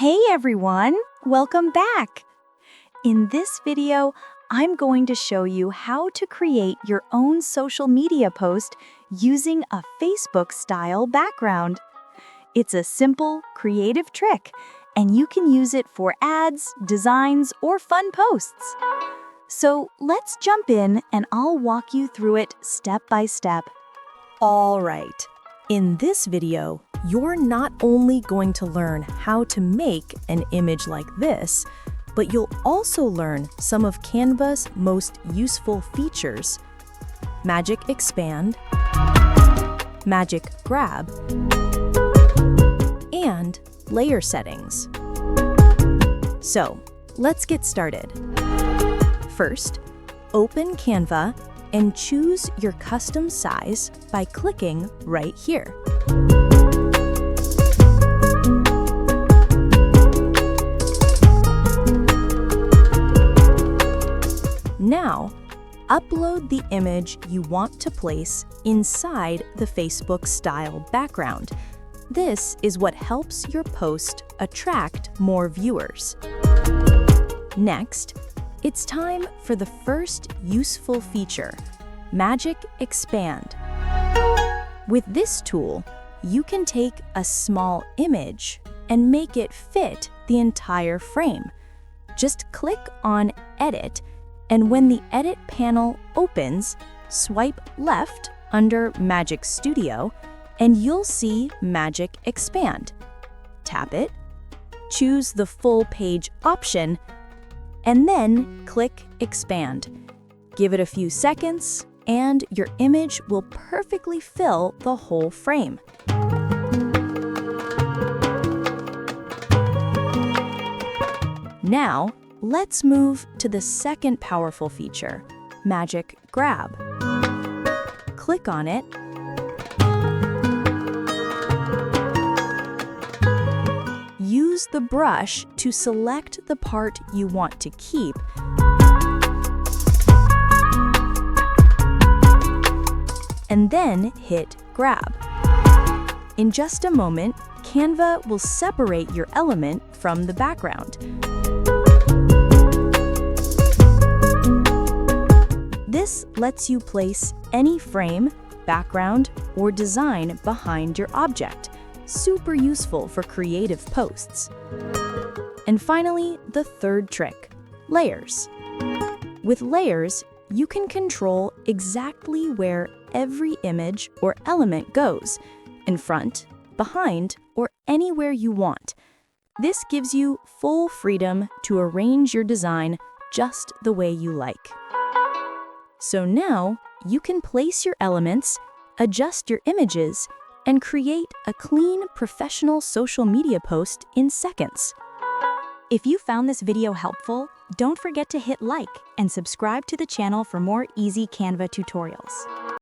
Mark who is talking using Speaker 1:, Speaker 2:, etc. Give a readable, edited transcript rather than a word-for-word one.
Speaker 1: Hey everyone, welcome back. In this video, I'm going to show you how to create your own social media post using a Facebook-style background. It's a simple, creative trick, and you can use it for ads, designs, or fun posts. So let's jump in and I'll walk you through it step by step.
Speaker 2: All right, in this video, you're not only going to learn how to make an image like this, but you'll also learn some of Canva's most useful features: Magic Expand, Magic Grab, and layer settings. So, let's get started. First, open Canva and choose your custom size by clicking right here. Now, upload the image you want to place inside the Facebook style background. This is what helps your post attract more viewers. Next, it's time for the first useful feature, Magic Expand. With this tool, you can take a small image and make it fit the entire frame. Just click on Edit, and when the Edit panel opens, swipe left under Magic Studio, and you'll see Magic Expand. Tap it, choose the full page option, and then click Expand. Give it a few seconds, and your image will perfectly fill the whole frame. Now, let's move to the second powerful feature, Magic Grab. Click on it. Use the brush to select the part you want to keep. And then hit Grab. In just a moment, Canva will separate your element from the background. This lets you place any frame, background, or design behind your object. Super useful for creative posts. And finally, the third trick, layers. With layers, you can control exactly where every image or element goes, in front, behind, or anywhere you want. This gives you full freedom to arrange your design just the way you like. So now, you can place your elements, adjust your images, and create a clean, professional social media post in seconds.
Speaker 1: If you found this video helpful, don't forget to hit like and subscribe to the channel for more easy Canva tutorials.